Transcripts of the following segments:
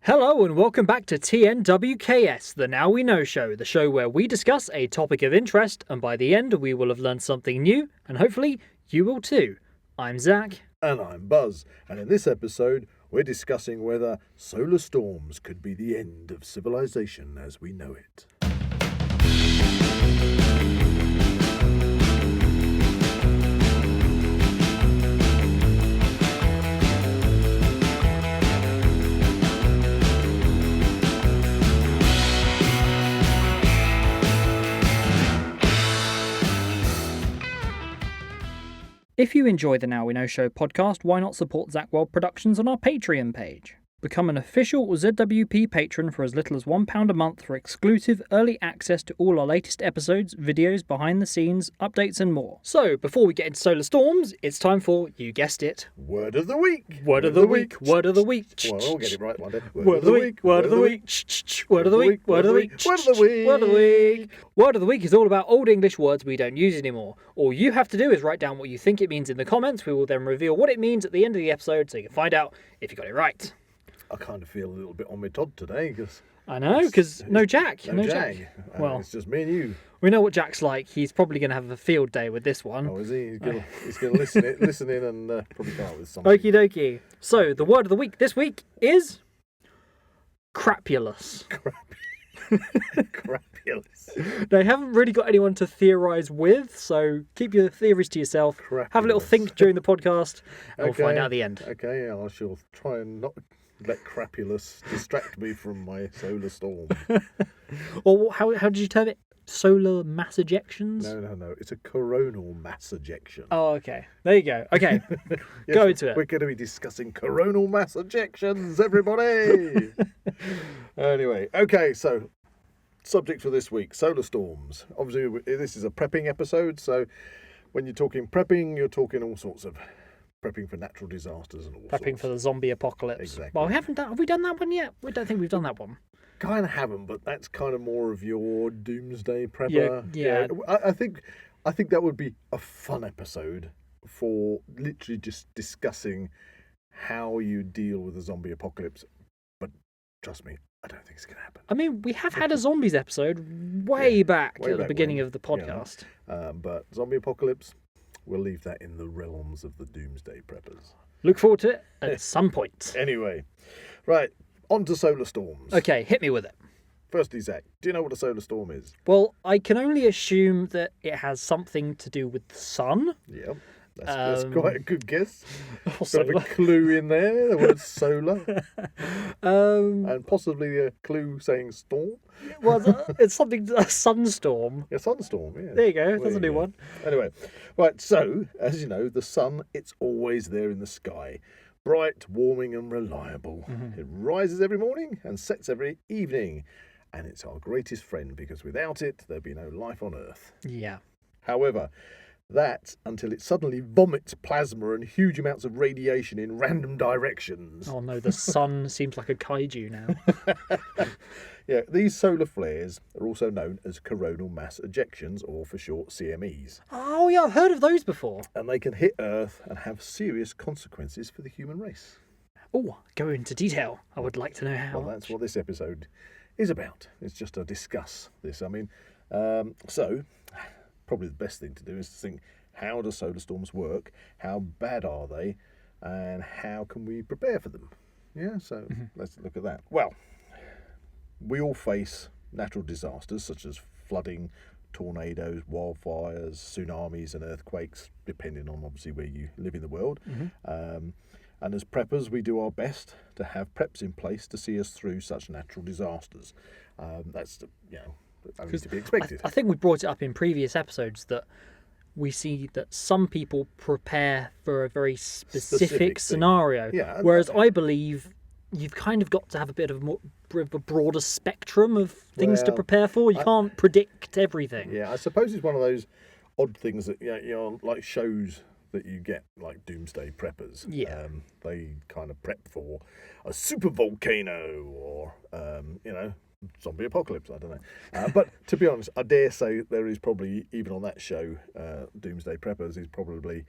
Hello and welcome back to TNWKS, the Now We Know show, the show where we discuss a topic of interest and by the end we will have learned something new and hopefully you will too. I'm Zak. And I'm Buzz, and in this episode we're discussing whether solar storms could be the end of civilization as we know it. If you enjoy the Now We Know show podcast, why not support Zak Wylde Productions on our Patreon page? Become an official ZWP patron for as little as £1 a month for exclusive early access to all our latest episodes, videos, behind the scenes, updates and more. So, before we get into solar storms, it's time for, you guessed it, Word of the week! Word of the week! Word of the week! Well, we'll get it right one day. Word of the week! Word of the week! Word of the week! Word of the week! Word of the week! Word of the week! Word of the week is all about old English words we don't use anymore. All you have to do is write down what you think it means in the comments. We will then reveal what it means at the end of the episode so you can find out if you got it right. I kind of feel a little bit on my Todd today because I know, because no Jack. No Jack. Well, it's just me and you. We know what Jack's like. He's probably going to have a field day with this one. Oh, is he? He's going to listen in and probably come up with something. Okie dokie. So, the word of the week this week is crapulous. Crapulous. They haven't really got anyone to theorise with, so keep your theories to yourself. Have a little think during the podcast, and we'll find out at the end. Okay, I shall try and not let crapulous distract me from my solar storm. Or how did you term it? Solar mass ejections? No. It's a coronal mass ejection. Oh, okay. There you go. Okay. Yes, go into it. We're going to be discussing coronal mass ejections, everybody. Anyway, okay, so subject for this week, solar storms. Obviously, this is a prepping episode, so when you're talking prepping, you're talking all sorts of prepping for natural disasters and all sorts. Prepping for the zombie apocalypse. Exactly. Well, have we done that one yet? We don't think we've done that one. Kind of haven't, but that's kind of more of your doomsday prepper. Yeah. I think that would be a fun episode for literally just discussing how you deal with the zombie apocalypse. But trust me, I don't think it's going to happen. I mean, we have had a zombies episode way back at the beginning of the podcast. But zombie apocalypse, we'll leave that in the realms of the doomsday preppers. Look forward to it at some point. Anyway, right, on to solar storms. Okay, hit me with it. Firstly, Zach, do you know what a solar storm is? Well, I can only assume that it has something to do with the sun. Yeah, that's quite a good guess. Got a clue in there, the word solar. And possibly a clue saying storm. Well, it's something, a sunstorm. Yeah, sunstorm, yeah. There you go, that's a new one. Anyway, right, so, as you know, the sun, it's always there in the sky. Bright, warming and reliable. Mm-hmm. It rises every morning and sets every evening. And it's our greatest friend because without it, there'd be no life on Earth. Yeah. However, that's until it suddenly vomits plasma and huge amounts of radiation in random directions. Oh no, the sun seems like a kaiju now. Yeah, these solar flares are also known as coronal mass ejections, or for short, CMEs. Oh yeah, I've heard of those before. And they can hit Earth and have serious consequences for the human race. Oh, go into detail. I would like to know how. Well, that's what this episode is about. It's just to discuss this. I mean, so probably the best thing to do is to think, how do solar storms work? How bad are they? And how can we prepare for them? Yeah, so let's look at that. Well, we all face natural disasters such as flooding, tornadoes, wildfires, tsunamis and earthquakes, depending on obviously where you live in the world. And as preppers, we do our best to have preps in place to see us through such natural disasters. That's only to be expected. I think we brought it up in previous episodes that we see that some people prepare for a very specific scenario, whereas I believe you've kind of got to have a bit of a broader spectrum of things to prepare for. You can't predict everything. Yeah, I suppose it's one of those odd things that like shows that you get, like doomsday preppers. Yeah. They kind of prep for a super volcano or zombie apocalypse. I don't know. But to be honest, I dare say there is probably, even on that show, Doomsday Preppers is probably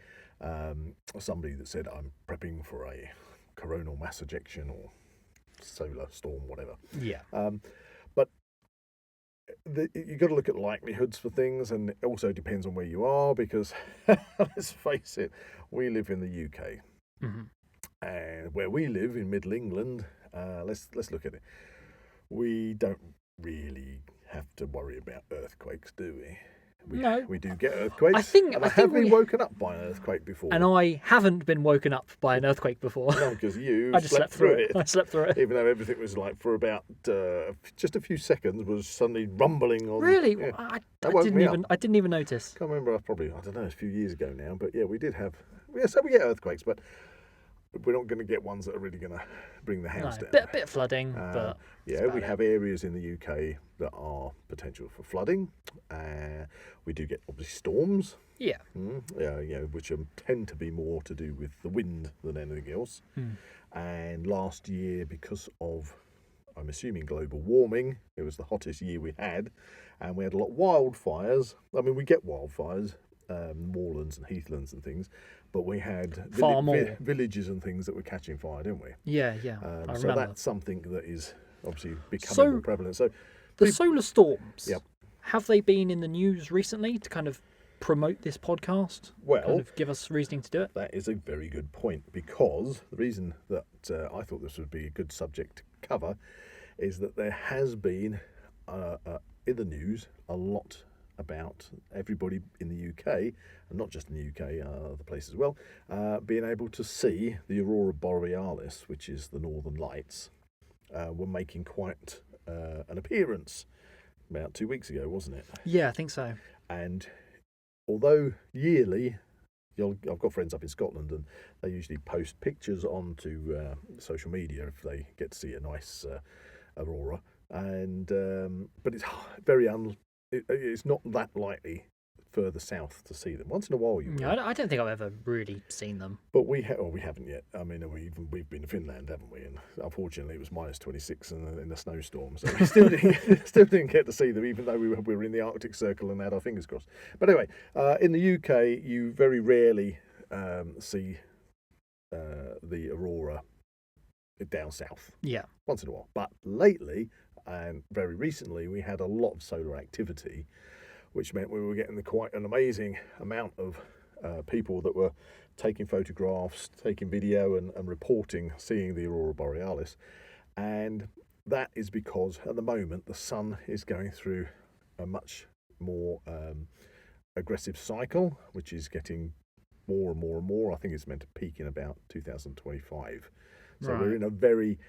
somebody that said, I'm prepping for a coronal mass ejection or solar storm, whatever. Yeah. But you've got to look at likelihoods for things, and it also depends on where you are, because let's face it, we live in the UK. Mm-hmm. And where we live in Middle England, let's look at it. We don't really have to worry about earthquakes, do we? No. We do get earthquakes. I think have been woken up by an earthquake before. And I haven't been woken up by an earthquake before. No, because you I just slept through it. I slept through it. Even though everything was like, for about just a few seconds, was suddenly rumbling on. Really? Yeah. I didn't even notice. Can't remember. I don't know, a few years ago now. But yeah, we did have. Yeah, so we get earthquakes, but we're not going to get ones that are really going to bring the house down. A bit of flooding, but yeah, we have areas in the UK that are potential for flooding. We do get obviously storms. Yeah. Which tend to be more to do with the wind than anything else. And last year, because of, I'm assuming, global warming, it was the hottest year we had, and we had a lot of wildfires. I mean, we get wildfires, moorlands and heathlands and things, but we had villages and things that were catching fire, didn't we? Yeah. I so remember. that's something that is obviously becoming more prevalent. So the solar storms, yep. Have they been in the news recently to kind of promote this podcast? Well, kind of give us reasoning to do it? That is a very good point, because the reason that I thought this would be a good subject to cover is that there has been in the news a lot about everybody in the UK, and not just in the UK, other places as well, being able to see the aurora borealis, which is the northern lights, were making quite an appearance about 2 weeks ago, wasn't it? Yeah, I think so. And although yearly, I've got friends up in Scotland, and they usually post pictures onto social media if they get to see a nice aurora, and but it's very it's not that likely further south to see them. Once in a while you will. I don't think I've ever really seen them. But we haven't yet. I mean, we've been to Finland, haven't we? And unfortunately, it was minus 26 in the snowstorm, so we still didn't get to see them, even though we were in the Arctic Circle and had our fingers crossed. But anyway, in the UK, you very rarely see the aurora down south. Yeah. Once in a while. But lately, and very recently, we had a lot of solar activity, which meant we were getting quite an amazing amount of people that were taking photographs, taking video and reporting, seeing the aurora borealis. And that is because at the moment the sun is going through a much more aggressive cycle, which is getting more and more and more. I think it's meant to peak in about 2025. So we're in a very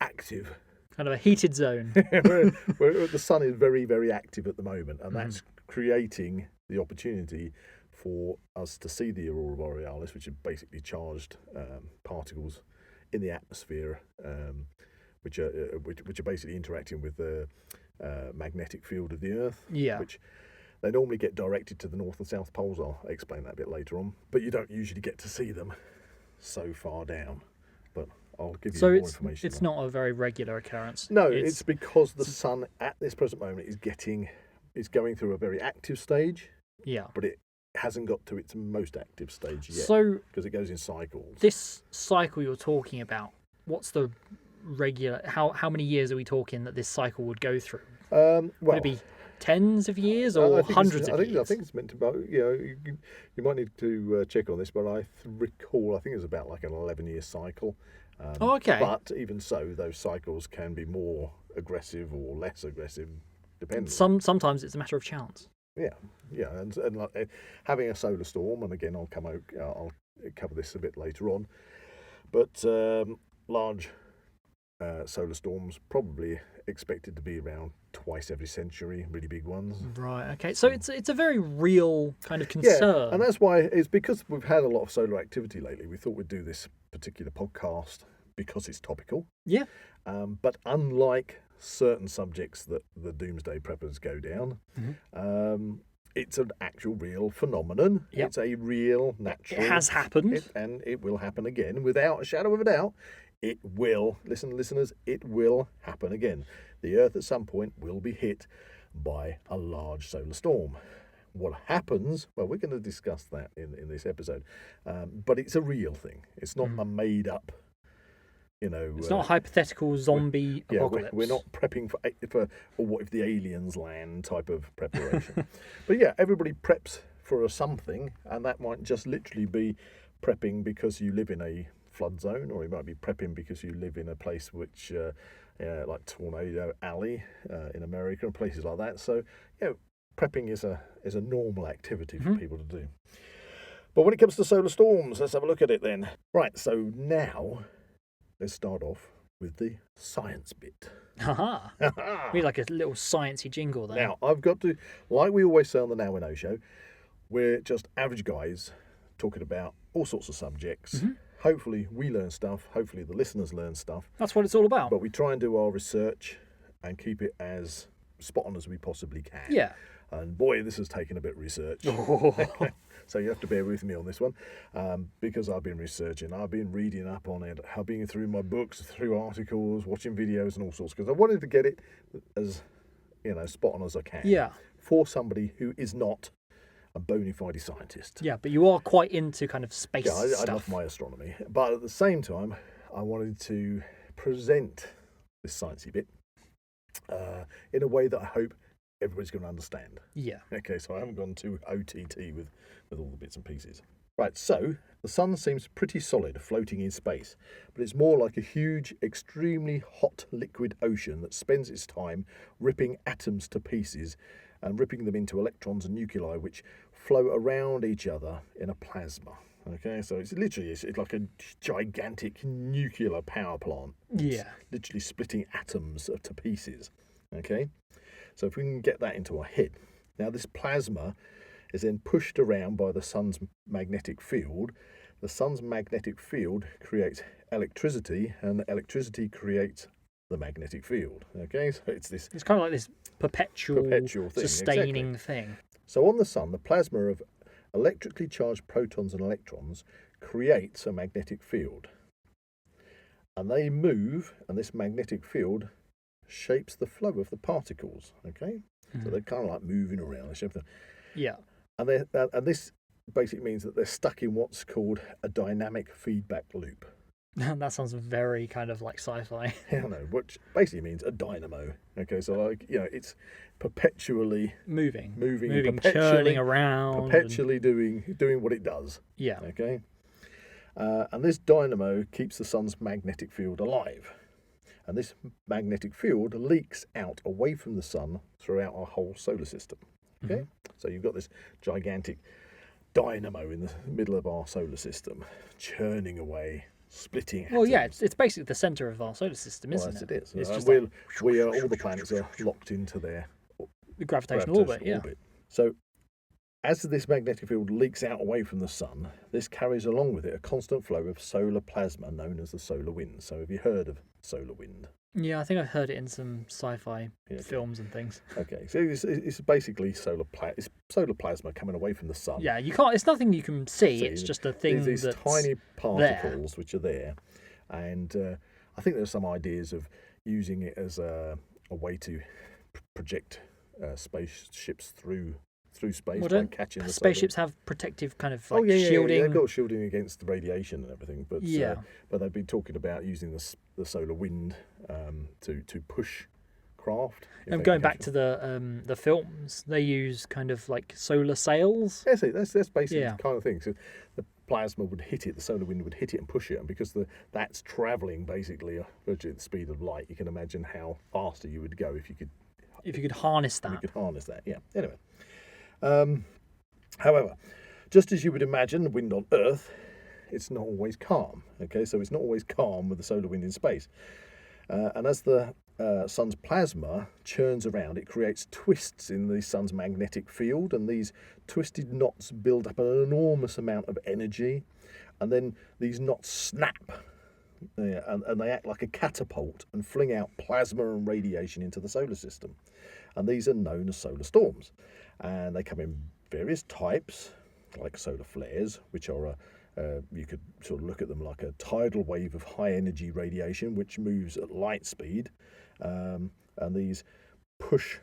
active, kind of a heated zone. the sun is very, very active at the moment, and that's creating the opportunity for us to see the aurora borealis, which are basically charged particles in the atmosphere, which are basically interacting with the magnetic field of the Earth. Yeah. Which they normally get directed to the North and South poles. I'll explain that a bit later on, but you don't usually get to see them so far down. But I'll give you more information. It's not a very regular occurrence. No, it's because the sun at this present moment is going through a very active stage. Yeah. But it hasn't got to its most active stage yet. So because it goes in cycles. This cycle you're talking about, what's the regular? How many years are we talking that this cycle would go through? Would it be tens of years or hundreds of years? I think it's meant to be, you might need to check on this, but I recall, I think it's about like an 11-year cycle. Okay. But even so, those cycles can be more aggressive or less aggressive, depending. Sometimes it's a matter of chance. Yeah, and like, having a solar storm, and again, I'll cover this a bit later on, but large solar storms probably expected to be around twice every century, really big ones. Right, okay. So it's a very real kind of concern. Yeah, and that's why, it's because we've had a lot of solar activity lately, we thought we'd do this particular podcast because it's topical. Yeah. But unlike certain subjects that the doomsday preppers go down, it's an actual real phenomenon. Yep. It's a real natural... It has happened. And it will happen again, without a shadow of a doubt. It will, listeners, it will happen again. The Earth at some point will be hit by a large solar storm. What happens, well, we're going to discuss that in this episode, but it's a real thing. It's not a made-up It's not a hypothetical zombie apocalypse. We're not prepping for or what if the aliens land type of preparation. But yeah, everybody preps for something, and that might just literally be prepping because you live in a flood zone, or it might be prepping because you live in a place which, like Tornado Alley in America and places like that. So, prepping is a normal activity for people to do. But when it comes to solar storms, let's have a look at it then. Right, so now let's start off with the science bit. Haha. We like a little sciencey jingle there. Now, I've got to, like we always say on the Now We Know show, we're just average guys talking about all sorts of subjects. Mm-hmm. Hopefully we learn stuff. Hopefully the listeners learn stuff. That's what it's all about. But we try and do our research and keep it as spot on as we possibly can. Yeah. And boy, this has taken a bit of research. So you have to bear with me on this one, because I've been researching, I've been reading up on it, I've been through my books, through articles, watching videos and all sorts, because I wanted to get it as, spot on as I can. Yeah. For somebody who is not a bona fide scientist. Yeah, but you are quite into kind of space stuff. I love my astronomy. But at the same time, I wanted to present this sciencey bit in a way that I hope everybody's going to understand. Yeah. Okay, so I haven't gone too OTT with all the bits and pieces. Right, so the sun seems pretty solid floating in space, but it's more like a huge, extremely hot liquid ocean that spends its time ripping atoms to pieces and ripping them into electrons and nuclei which flow around each other in a plasma. Okay, so it's like a gigantic nuclear power plant. Yeah. Literally splitting atoms to pieces. Okay, so if we can get that into our head. Now this plasma is then pushed around by the sun's magnetic field. The sun's magnetic field creates electricity, and the electricity creates the magnetic field. Okay, so it's kind of like this perpetual thing, sustaining exactly. thing. So on the sun, the plasma of electrically charged protons and electrons creates a magnetic field. And they move, and this magnetic field shapes the flow of the particles. Okay, so they're kind of like moving around. Yeah. And this basically means that they're stuck in what's called a dynamic feedback loop. That sounds very kind of like sci-fi. Yeah, I know, which basically means a dynamo. Okay, so it's perpetually moving, churning around, perpetually doing what it does. Yeah. Okay. And this dynamo keeps the sun's magnetic field alive. And this magnetic field leaks out away from the sun throughout our whole solar system. Okay? Mm-hmm. So you've got this gigantic dynamo in the middle of our solar system, churning away, splitting atoms. Well, yeah, it's basically the centre of our solar system, isn't it? It is. It's just all the planets are locked into their gravitational orbit. Yeah. So as this magnetic field leaks out away from the sun, this carries along with it a constant flow of solar plasma known as the solar wind. So have you heard of solar wind? Yeah, I think I've heard it in some sci-fi films and things. Okay, so it's basically solar plasma coming away from the sun. Yeah, you can't. It's nothing you can see. It's just a thing these that's tiny particles there. Which are there, and I think there's some ideas of using it as a way to project spaceships through space by catching the spaceships solar... have protective kind of shielding. Yeah, they've got shielding against the radiation and everything, but yeah. But they've been talking about using the solar wind to push craft. And going back to the films, they use kind of like solar sails. That's it. That's basically the kind of thing. So the plasma would hit it, the solar wind would hit it and push it, and because that's travelling basically virtually at the speed of light, you can imagine how faster you would go if you could harness that. Yeah. Anyway. However, just as you would imagine the wind on Earth, it's not always calm. Okay, so it's not always calm with the solar wind in space. And as the sun's plasma churns around, it creates twists in the sun's magnetic field, and these twisted knots build up an enormous amount of energy, and then these knots snap, and they act like a catapult and fling out plasma and radiation into the solar system. And these are known as solar storms. And they come in various types, like solar flares, which are you could sort of look at them like a tidal wave of high energy radiation which moves at light speed, and these push,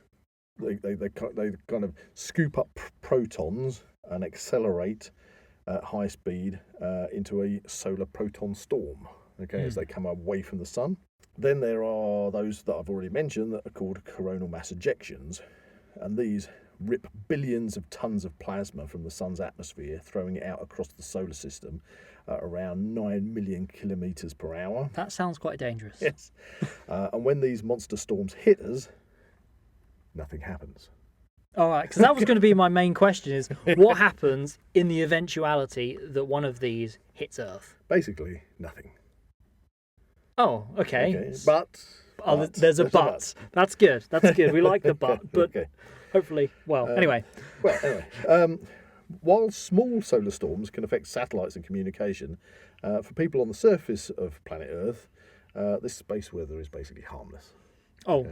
they kind of scoop up protons and accelerate at high speed into a solar proton storm. okay, as they come away from the sun. Then there are those that I've already mentioned that are called coronal mass ejections, and these rip billions of tons of plasma from the sun's atmosphere, throwing it out across the solar system at around 9 million kilometres per hour. That sounds quite dangerous. Yes. And when these monster storms hit us, nothing happens. All right, because that was going to be my main question: is what happens in the eventuality that one of these hits Earth? Basically, nothing. Oh, okay. But there's a but. That's good. That's good. We like the but. But okay. hopefully, anyway. While small solar storms can affect satellites and communication, for people on the surface of planet Earth, this space weather is basically harmless. Oh,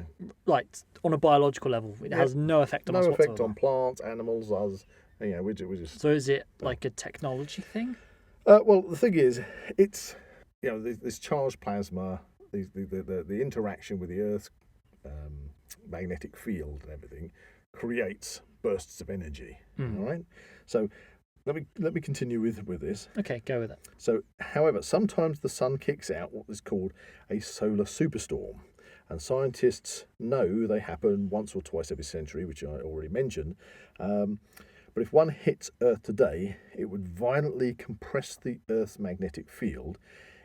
right. On a biological level, it has no effect on us whatsoever. No effect on plants, animals, us. We just. So is it like a technology thing? Well, the thing is, it's this charged plasma, the interaction with the Earth's magnetic field and everything creates bursts of energy. All right. So let me continue with this. Okay, go with it. So, however, sometimes the sun kicks out what is called a solar superstorm. And scientists know they happen once or twice every century, which I already mentioned. But if one hits Earth today, it would violently compress the Earth's magnetic field.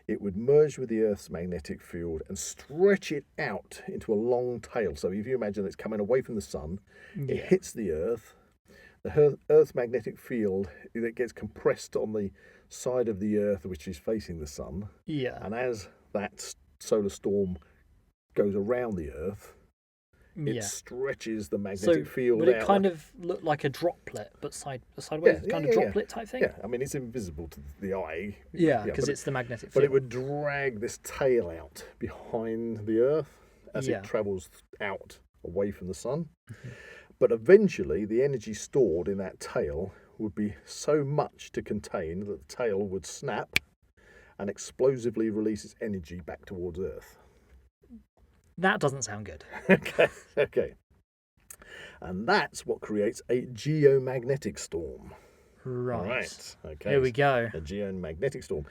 It would merge with the Earth's magnetic field and stretch it out into a long tail. So if you imagine it's coming away from the sun, it hits the Earth. The Earth's magnetic field, it gets compressed on the side of the Earth which is facing the sun. Yeah. And as that solar storm goes around the Earth, it stretches the magnetic field out. But it kind of looked like a droplet, but sideways, droplet type thing? Yeah, I mean, it's invisible to the eye. Yeah, because it's the magnetic field. But it would drag this tail out behind the Earth as it travels out away from the sun. Mm-hmm. But eventually, the energy stored in that tail would be so much to contain that the tail would snap and explosively release its energy back towards Earth. That doesn't sound good. Okay. And that's what creates a geomagnetic storm. Right. Okay. Here we go. A geomagnetic storm.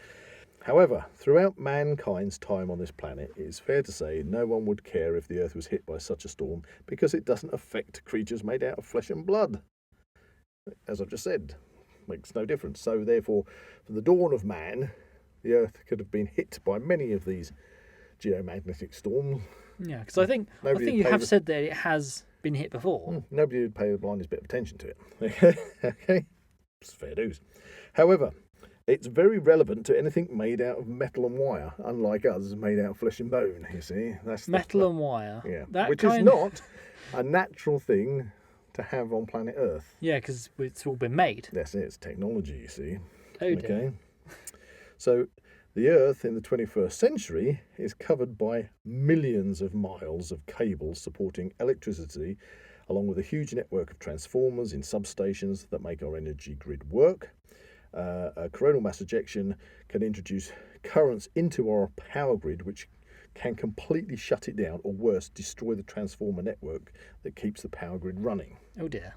However, throughout mankind's time on this planet, it is fair to say no one would care if the Earth was hit by such a storm because it doesn't affect creatures made out of flesh and blood. As I've just said, makes no difference. So therefore, from the dawn of man, the Earth could have been hit by many of these geomagnetic storms. Yeah, because I think you have said that it has been hit before. Nobody would pay the blindest bit of attention to it. Okay, it's fair dues. However, it's very relevant to anything made out of metal and wire, unlike us made out of flesh and bone, you see. That's metal and wire? Yeah, which is not a natural thing to have on planet Earth. Yeah, because it's all been made. That's it, it's technology, you see. Oh dear. Okay. So the Earth in the 21st century is covered by millions of miles of cables supporting electricity, along with a huge network of transformers in substations that make our energy grid work. A coronal mass ejection can introduce currents into our power grid, which can completely shut it down, or worse, destroy the transformer network that keeps the power grid running. Oh dear.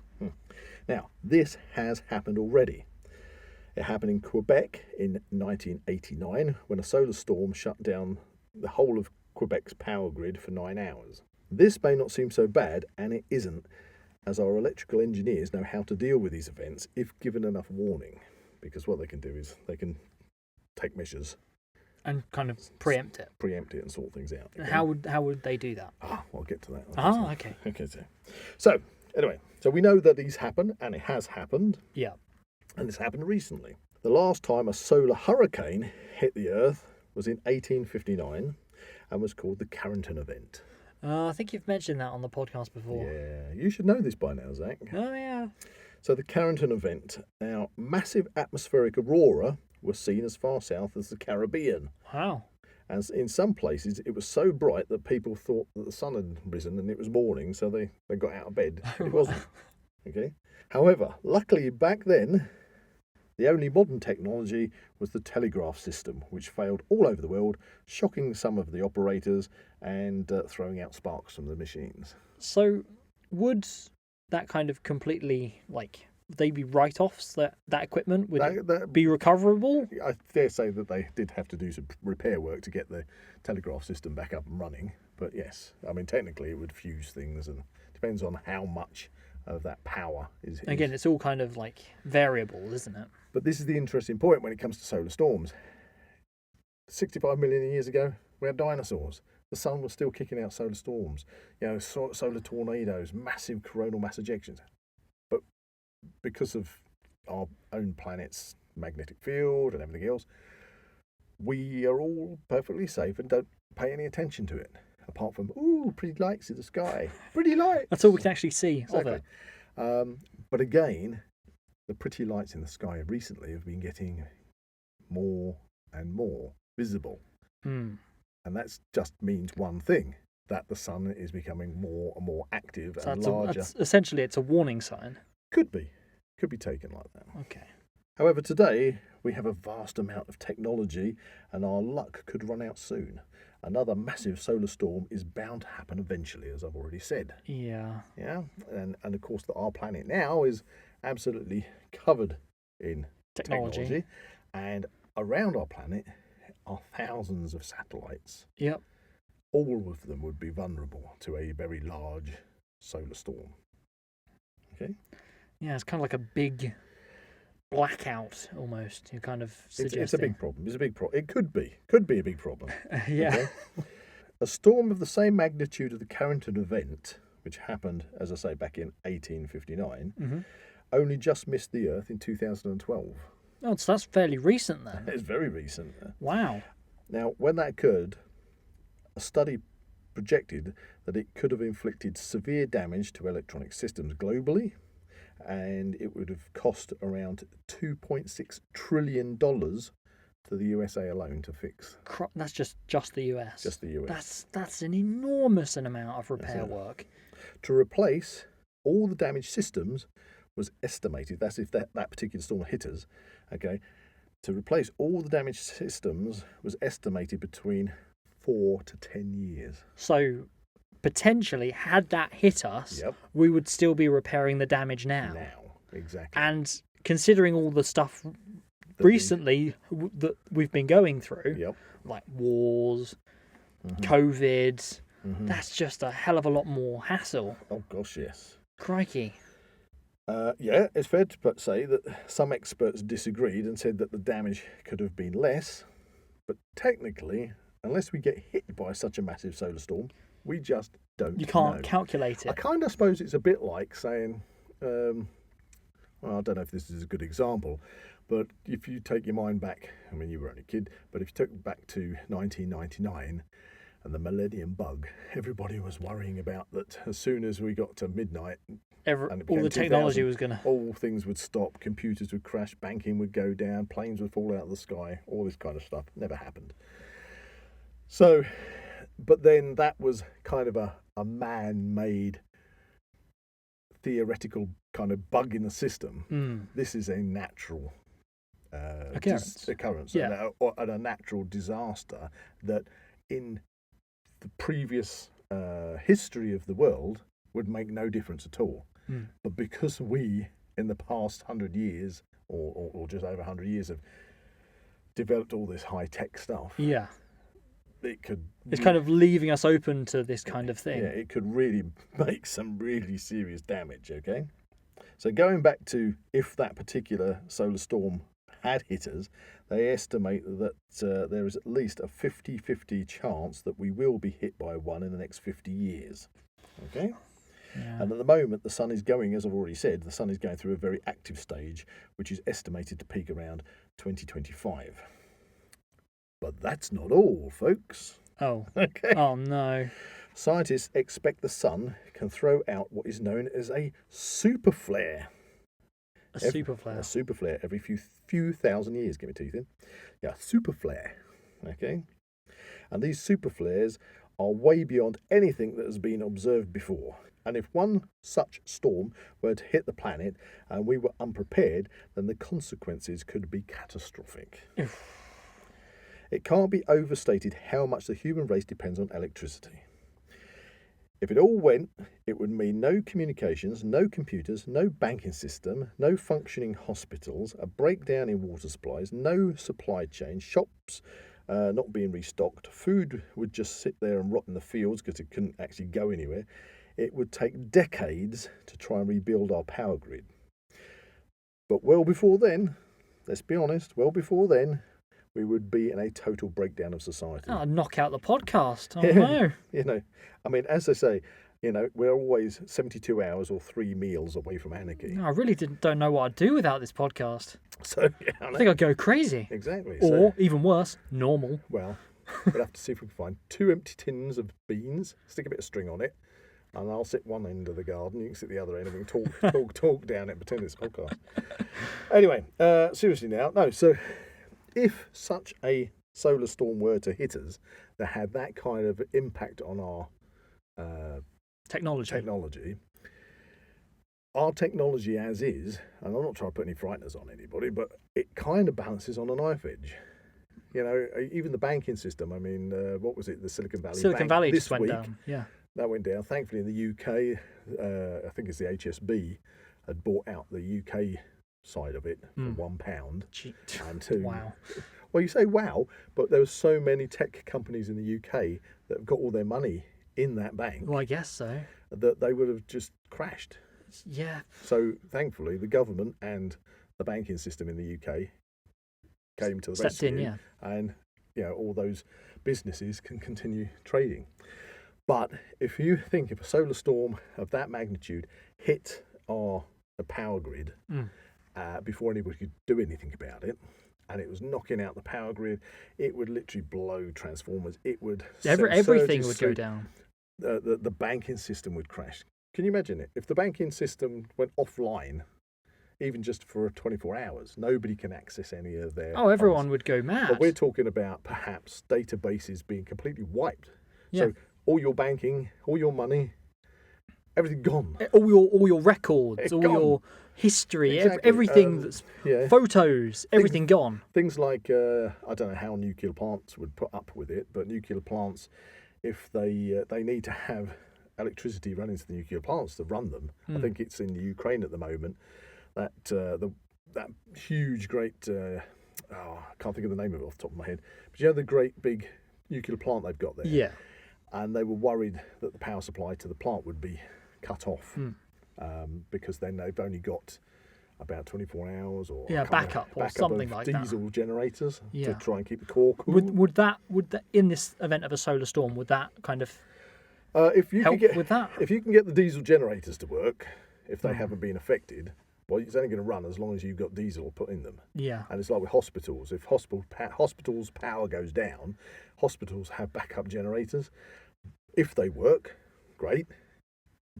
Now, this has happened already. It happened in Quebec in 1989 when a solar storm shut down the whole of Quebec's power grid for 9 hours. This may not seem so bad, and it isn't, as our electrical engineers know how to deal with these events if given enough warning. Because what they can do is they can take measures and kind of preempt it and sort things out. Okay? How would they do that? I'll get to that. Okay. Okay. So anyway, we know that these happen, and it has happened. Yeah. And it's happened recently. The last time a solar hurricane hit the Earth was in 1859 and was called the Carrington event. I think you've mentioned that on the podcast before. Yeah, you should know this by now, Zach. Oh yeah. So the Carrington event, now massive atmospheric aurora was seen as far south as the Caribbean. Wow. And in some places it was so bright that people thought that the sun had risen and it was morning, so they got out of bed. It wasn't. Okay. However, luckily back then, the only modern technology was the telegraph system, which failed all over the world, shocking some of the operators and throwing out sparks from the machines. So would that kind of completely they be write-offs that equipment would That- be recoverable? I dare say that they did have to do some repair work to get the telegraph system back up and running. But yes, I mean, technically it would fuse things, and depends on how much of that power is. Again, it's all kind of like variable, isn't it? But this is the interesting point when it comes to solar storms. 65 million years ago, we had dinosaurs. The sun was still kicking out solar storms, solar tornadoes, massive coronal mass ejections. But because of our own planet's magnetic field and everything else, we are all perfectly safe and don't pay any attention to it. Apart from, pretty lights in the sky. Pretty lights. That's all we can actually see Exactly. of it. But again, the pretty lights in the sky recently have been getting more and more visible. And that just means one thing, that the sun is becoming more and more active and larger. Essentially, it's a warning sign. Could be taken like that. Okay. However, today we have a vast amount of technology and our luck could run out soon. Another massive solar storm is bound to happen eventually, as I've already said. Yeah. Yeah, and of course our planet now is absolutely covered in technology. And around our planet are thousands of satellites. Yep. All of them would be vulnerable to a very large solar storm. Okay? Yeah, it's kind of like a big blackout almost. You're kind of suggesting. It's a big problem. It's a big problem. It could be a big problem. Yeah. Okay? A storm of the same magnitude of the Carrington event, which happened, as I say, back in 1859, only just missed the Earth in 2012. Oh, so that's fairly recent then. It's very recent. Wow. Now, when that occurred, a study projected that it could have inflicted severe damage to electronic systems globally, and it would have cost around $2.6 trillion to the USA alone to fix. That's just the US. Just the US. That's an enormous amount of repair work. To replace all the damaged systems was estimated, that's if that particular storm hit us, okay, to replace all the damaged systems was estimated between 4 to 10 years. So, potentially, had that hit us, we would still be repairing the damage now. Exactly. And considering all the stuff recently that we've been going through, like wars, COVID, that's just a hell of a lot more hassle. Oh, gosh, yes. Crikey. It's fair to say that some experts disagreed and said that the damage could have been less, but technically, unless we get hit by such a massive solar storm, we just don't know. You can't calculate it. I kind of suppose it's a bit like saying, well, I don't know if this is a good example, but if you take your mind back, I mean, you were only a kid, but if you took it back to 1999 and the millennium bug, everybody was worrying about that as soon as we got to midnight, all the technology was going to... all things would stop, computers would crash, banking would go down, planes would fall out of the sky, all this kind of stuff. Never happened. So, but then that was kind of a man-made theoretical kind of bug in the system. This is a natural occurrence and a natural disaster that in the previous history of the world would make no difference at all. But because we, in the past 100 years, or just over 100 years, have developed all this high-tech stuff, it's kind of leaving us open to this kind of thing. Yeah, it could really make some really serious damage, okay? So going back to if that particular solar storm had hit us, they estimate that there is at least a 50-50 chance that we will be hit by one in the next 50 years, okay? Yeah. And at the moment, the sun is going, as I've already said, the sun is going through a very active stage, which is estimated to peak around 2025. But that's not all, folks. Oh. Okay. Oh, no. Scientists expect the sun can throw out what is known as a super flare. A super flare? A super flare every few thousand years. Get my teeth in. Yeah, super flare. Okay? And these super flares are way beyond anything that has been observed before. And if one such storm were to hit the planet and we were unprepared, then the consequences could be catastrophic. It can't be overstated how much the human race depends on electricity. If it all went, it would mean no communications, no computers, no banking system, no functioning hospitals, a breakdown in water supplies, no supply chain, shops not being restocked, food would just sit there and rot in the fields because it couldn't actually go anywhere. It would take decades to try and rebuild our power grid. But well before then, let's be honest, well before then, we would be in a total breakdown of society. Oh, knock out the podcast. Oh, no. You know, I mean, as they say, you know, we're always 72 hours or 3 meals away from anarchy. No, I really don't know what I'd do without this podcast. So, yeah, I think I'd go crazy. Exactly. Or, even worse, normal. Well, we'll have to see if we can find 2 empty tins of beans, stick a bit of string on it, and I'll sit one end of the garden, you can sit the other end, and we can talk down it, pretend it's a podcast. Anyway, seriously now, no, so if such a solar storm were to hit us that had that kind of impact on our technology, our technology as is, and I'm not trying to put any frighteners on anybody, but it kind of balances on a knife edge. You know, even the banking system, I mean, what was it, the Silicon Valley Silicon Bank Valley this just went week, down, yeah. That went down. Thankfully, in the UK, I think it's the HSB, had bought out the UK side of it for £1. And to, wow. Well, you say wow, but there were so many tech companies in the UK that have got all their money in that bank. Well, I guess so. That they would have just crashed. Yeah. So, thankfully, the government and the banking system in the UK came to the rescue. And, you know, all those businesses can continue trading. But if you think if a solar storm of that magnitude hit the power grid before anybody could do anything about it, and it was knocking out the power grid, it would literally blow transformers. It would everything would go down. The banking system would crash. Can you imagine it? If the banking system went offline, even just for 24 hours, nobody can access any of their everyone funds. would go mad. But we're talking about perhaps databases being completely wiped. Yeah. So all your banking, all your money, everything gone. All your records, all your history, exactly. Everything that's photos, everything gone. Things like, I don't know how nuclear plants would put up with it, but nuclear plants, if they need to have electricity running to the nuclear plants to run them, I think it's in the Ukraine at the moment, that that huge, great, I can't think of the name of it off the top of my head, but you know the great big nuclear plant they've got there? Yeah. And they were worried that the power supply to the plant would be cut off because then they've only got about 24 hours or backup or something like that. Diesel generators to try and keep the core cool. Would that in this event of a solar storm, would that kind of if you help with that? If you can get the diesel generators to work, if they haven't been affected, well, it's only going to run as long as you've got diesel put in them. Yeah. And it's like with hospitals. If hospitals' power goes down, hospitals have backup generators. If they work, great.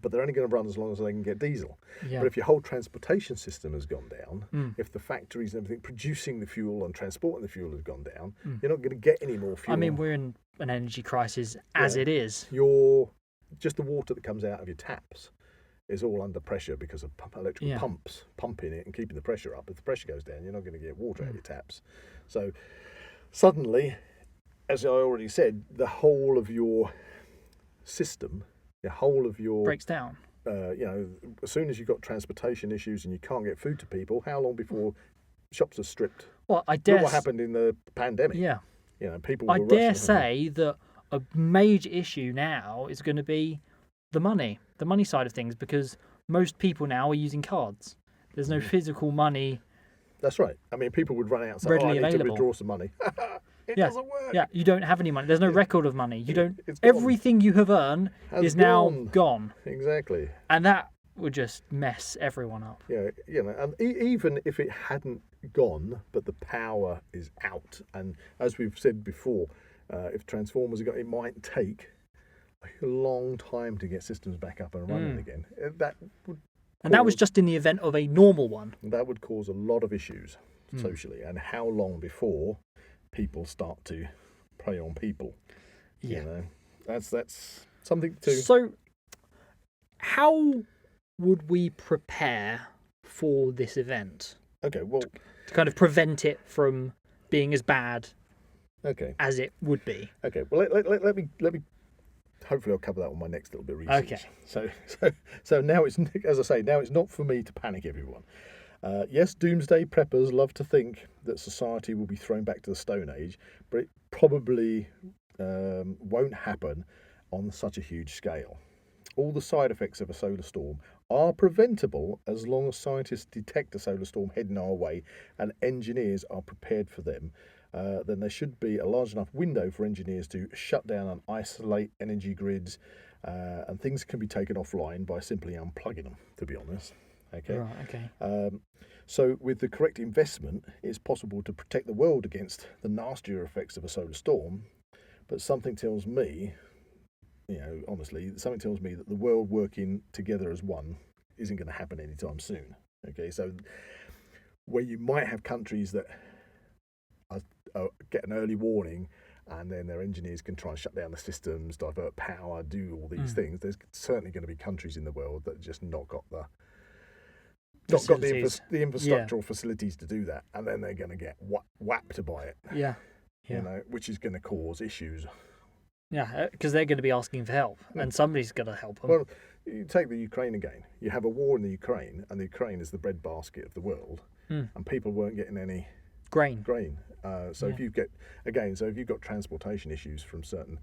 But they're only going to run as long as they can get diesel. Yeah. But if your whole transportation system has gone down, if the factories and everything producing the fuel and transporting the fuel has gone down, you're not going to get any more fuel. I mean, we're in an energy crisis as it is. Just the water that comes out of your taps is all under pressure because of electrical pumps pumping it and keeping the pressure up. If the pressure goes down, you're not going to get water out of your taps. So suddenly, as I already said, the whole of your system, the whole of your breaks down. As soon as you've got transportation issues and you can't get food to people, how long before shops are stripped? Well, I dare. Look what happened in the pandemic. Yeah. People. I dare say that a major issue now is going to be the money side of things, because most people now are using cards. There's no physical money. That's right. I mean, people would run out and say, readily I need available. to withdraw some money. It doesn't work. Yeah, you don't have any money. There's no record of money. You don't. Everything you have earned is now gone. Exactly. And that would just mess everyone up. Yeah, and even if it hadn't gone, but the power is out, and as we've said before, if transformers are it might take a long time to get systems back up and running again. That was just in the event of a normal one. That would cause a lot of issues socially, and how long before people start to prey on people? Yeah, that's something to. So, how would we prepare for this event? Okay, well, to kind of prevent it from being as bad. Okay. As it would be. Okay. Well, let me hopefully I'll cover that on my next little bit of research. Okay. So now it's, as I say, now it's not for me to panic everyone. Yes, doomsday preppers love to think that society will be thrown back to the Stone Age, but it probably won't happen on such a huge scale. All the side effects of a solar storm are preventable as long as scientists detect a solar storm heading our way and engineers are prepared for them. Then there should be a large enough window for engineers to shut down and isolate energy grids, and things can be taken offline by simply unplugging them, to be honest. Okay. Right, okay. So with the correct investment, it's possible to protect the world against the nastier effects of a solar storm, but something tells me, honestly, something tells me that the world working together as one isn't going to happen anytime soon. Okay, so where you might have countries that get an early warning and then their engineers can try and shut down the systems, divert power, do all these things, there's certainly going to be countries in the world that just not got the infrastructural facilities to do that, and then they're going to get whapped by it. Yeah. Which is going to cause issues. Yeah, because they're going to be asking for help, and somebody's going to help them. Well, you take the Ukraine again. You have a war in the Ukraine, and the Ukraine is the breadbasket of the world, and people weren't getting any grain. If you've got transportation issues from certain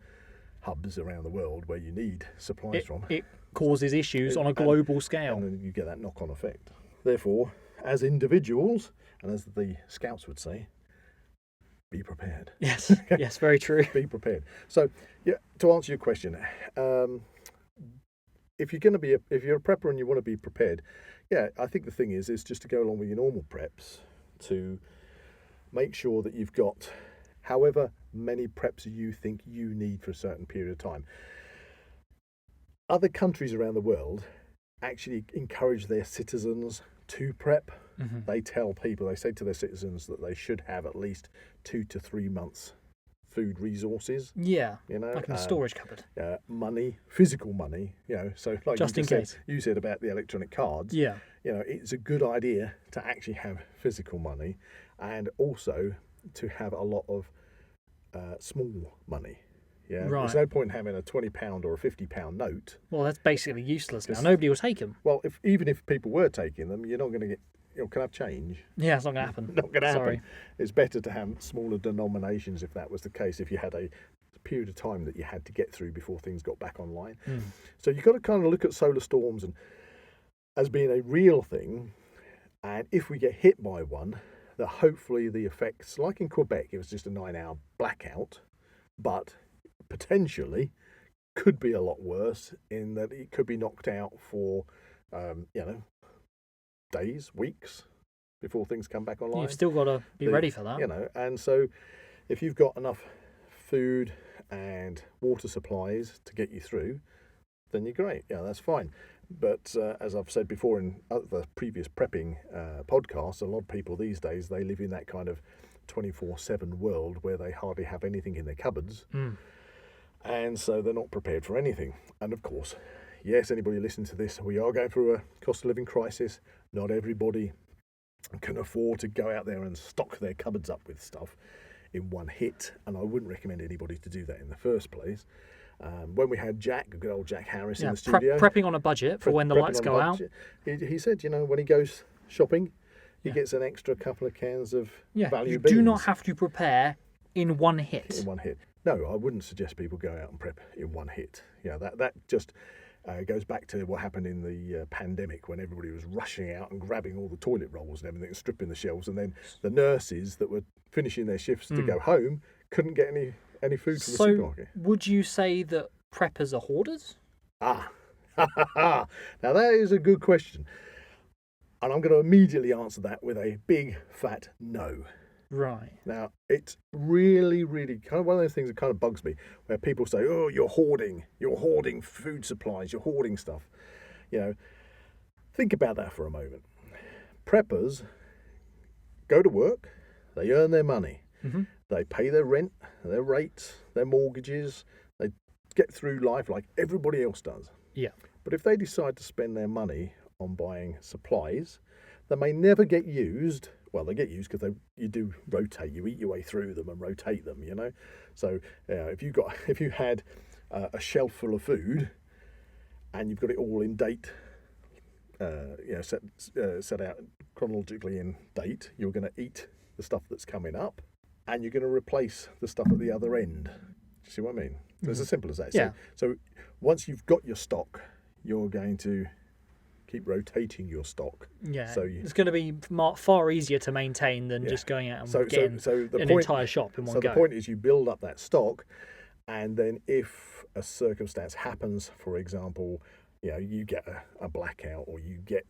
hubs around the world where you need supplies from, it causes issues on a global scale, and then you get that knock-on effect. Therefore, as individuals, and as the Scouts would say, be prepared. Yes, yes, very true. Be prepared. So, to answer your question, if you're a prepper and you want to be prepared, I think the thing is just to go along with your normal preps to make sure that you've got however many preps you think you need for a certain period of time. Other countries around the world actually encourage their citizens to prep. They say to their citizens that they should have at least 2 to 3 months food resources. Yeah, like in a storage cupboard. Money, physical money, so like just in case. You said about the electronic cards. Yeah. It's a good idea to actually have physical money and also to have a lot of small money. Yeah, right. There's no point in having a £20 or a £50 note. Well, that's basically useless now. Nobody will take them. Well, even if people were taking them, you're not going to get. Can I have change? Yeah, it's not going to happen. Not going to happen. Sorry. It's better to have smaller denominations if that was the case. If you had a period of time that you had to get through before things got back online. So you've got to kind of look at solar storms as being a real thing, and if we get hit by one, that hopefully the effects, like in Quebec, it was just a 9-hour blackout, but potentially could be a lot worse in that it could be knocked out for, days, weeks before things come back online. You've still got to be ready for that. And so if you've got enough food and water supplies to get you through, then you're great. That's fine. But as I've said before in other previous prepping podcasts, a lot of people these days, they live in that kind of 24/7 world where they hardly have anything in their cupboards. And so they're not prepared for anything. And of course, yes, anybody listening to this, we are going through a cost of living crisis. Not everybody can afford to go out there and stock their cupboards up with stuff in one hit. And I wouldn't recommend anybody to do that in the first place. When we had good old Jack Harris in the studio. Prepping on a budget for when the lights go out. He said, when he goes shopping, he gets an extra couple of cans of value beans. You do not have to prepare in one hit. In one hit. No, I wouldn't suggest people go out and prep in one hit. That just goes back to what happened in the pandemic when everybody was rushing out and grabbing all the toilet rolls and everything and stripping the shelves, and then the nurses that were finishing their shifts to go home couldn't get any food from the supermarket. Would you say that preppers are hoarders? Now that is a good question, and I'm going to immediately answer that with a big fat no. Right. Now, it's really, really kind of one of those things that kind of bugs me, where people say, oh, you're hoarding food supplies, you're hoarding stuff. Think about that for a moment. Preppers go to work, they earn their money, they pay their rent, their rates, their mortgages, they get through life like everybody else does. Yeah. But if they decide to spend their money on buying supplies that may never get used, well, they get used because you do rotate. You eat your way through them and rotate them, So if you had a shelf full of food, and you've got it all in date, set out chronologically in date, you're going to eat the stuff that's coming up, and you're going to replace the stuff at the other end. Do you see what I mean? It's as simple as that. Yeah. So once you've got your stock, you're going to keep rotating your stock. Yeah, so it's going to be far easier to maintain than just going out and getting an entire shop in one go. So the point is you build up that stock, and then if a circumstance happens, for example, you get a blackout, or you get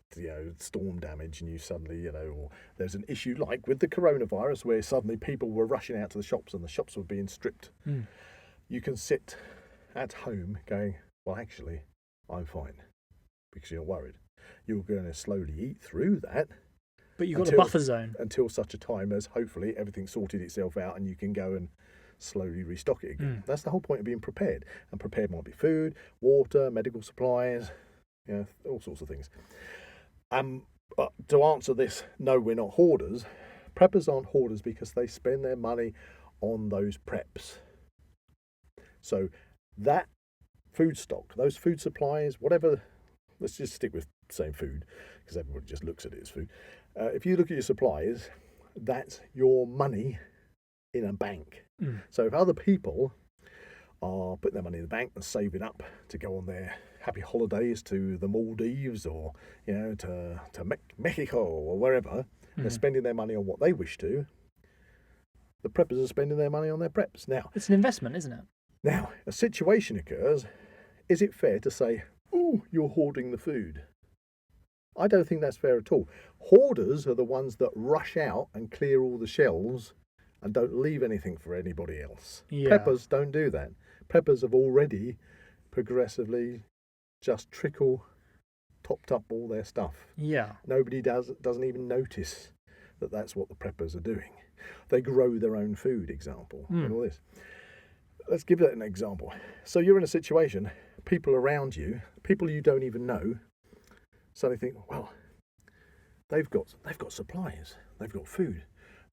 storm damage, and you suddenly or there's an issue like with the coronavirus where suddenly people were rushing out to the shops and the shops were being stripped. You can sit at home going, well, actually, I'm fine, because you're not worried. You're going to slowly eat through that. But you've got a buffer zone. Until such a time as hopefully everything sorted itself out and you can go and slowly restock it again. That's the whole point of being prepared. And prepared might be food, water, medical supplies, all sorts of things. To answer this, no, we're not hoarders. Preppers aren't hoarders because they spend their money on those preps. So that food stock, those food supplies, whatever, let's just stick with saying food because everybody just looks at it as food. If you look at your supplies, that's your money in a bank. So if other people are putting their money in the bank and saving up to go on their happy holidays to the Maldives or to Mexico or wherever, they're spending their money on what they wish to. The preppers are spending their money on their preps. Now, it's an investment, isn't it? Now, a situation occurs. Is it fair to say, "Oh, you're hoarding the food"? I don't think that's fair at all. Hoarders are the ones that rush out and clear all the shelves and don't leave anything for anybody else. Yeah. Preppers don't do that. Preppers have already progressively just topped up all their stuff. Yeah. Nobody doesn't even notice that that's what the preppers are doing. They grow their own food, example, and all this. Let's give that an example. So you're in a situation, people around you, people you don't even know, suddenly think, well, they've got supplies, they've got food.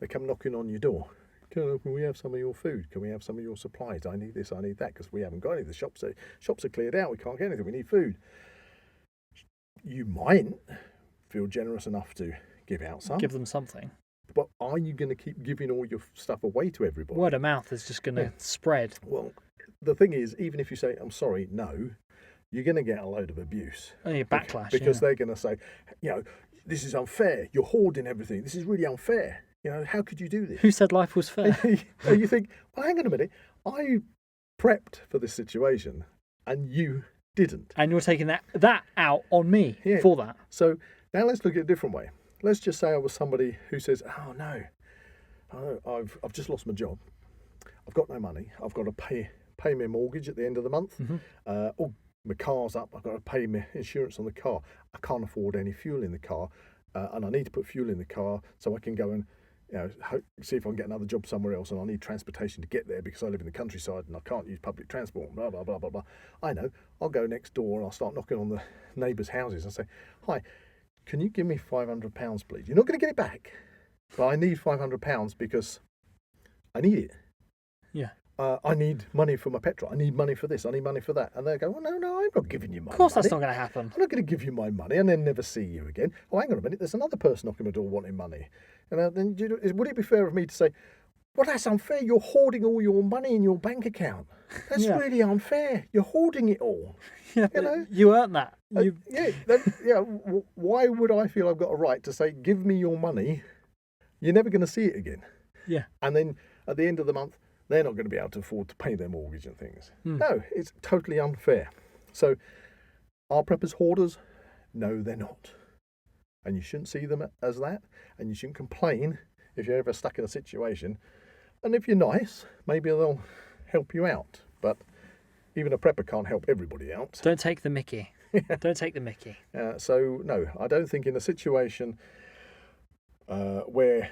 They come knocking on your door. Can we have some of your food? Can we have some of your supplies? I need this, I need that, because we haven't got any. The shops are cleared out. We can't get anything. We need food. You might feel generous enough to give out some. Give them something. But are you going to keep giving all your stuff away to everybody? Word of mouth is just going to spread. Well, the thing is, even if you say, I'm sorry, no, you're going to get a load of abuse. Backlash. Because they're going to say, this is unfair. You're hoarding everything. This is really unfair. How could you do this? Who said life was fair? And you think, well, hang on a minute. I prepped for this situation and you didn't. And you're taking that out on me for that. So now let's look at it a different way. Let's just say I was somebody who says, oh no, I've just lost my job. I've got no money. I've got to pay my mortgage at the end of the month. My car's up. I've got to pay my insurance on the car. I can't afford any fuel in the car. And I need to put fuel in the car so I can go and see if I can get another job somewhere else, and I need transportation to get there because I live in the countryside and I can't use public transport, blah, blah, blah, blah, blah. I know. I'll go next door and I'll start knocking on the neighbours' houses and say, hi, can you give me £500, please? You're not going to get it back, but I need £500 because I need it. Yeah. I need money for my petrol. I need money for this. I need money for that. And they go, well, no, I'm not giving you my money. Of course that's not going to happen. I'm not going to give you my money and then never see you again. Oh, hang on a minute. There's another person knocking on the door wanting money. And then would it be fair of me to say, well, that's unfair. You're hoarding all your money in your bank account. That's really unfair. You're hoarding it all. Yeah, you earned that. Why would I feel I've got a right to say, give me your money? You're never going to see it again. Yeah. And then at the end of the month, they're not going to be able to afford to pay their mortgage and things. No, it's totally unfair. So are preppers hoarders? No, they're not. And you shouldn't see them as that. And you shouldn't complain if you're ever stuck in a situation. And if you're nice, maybe they'll help you out. But even a prepper can't help everybody out. Don't take the mickey. Don't take the mickey. So, no, I don't think in a situation where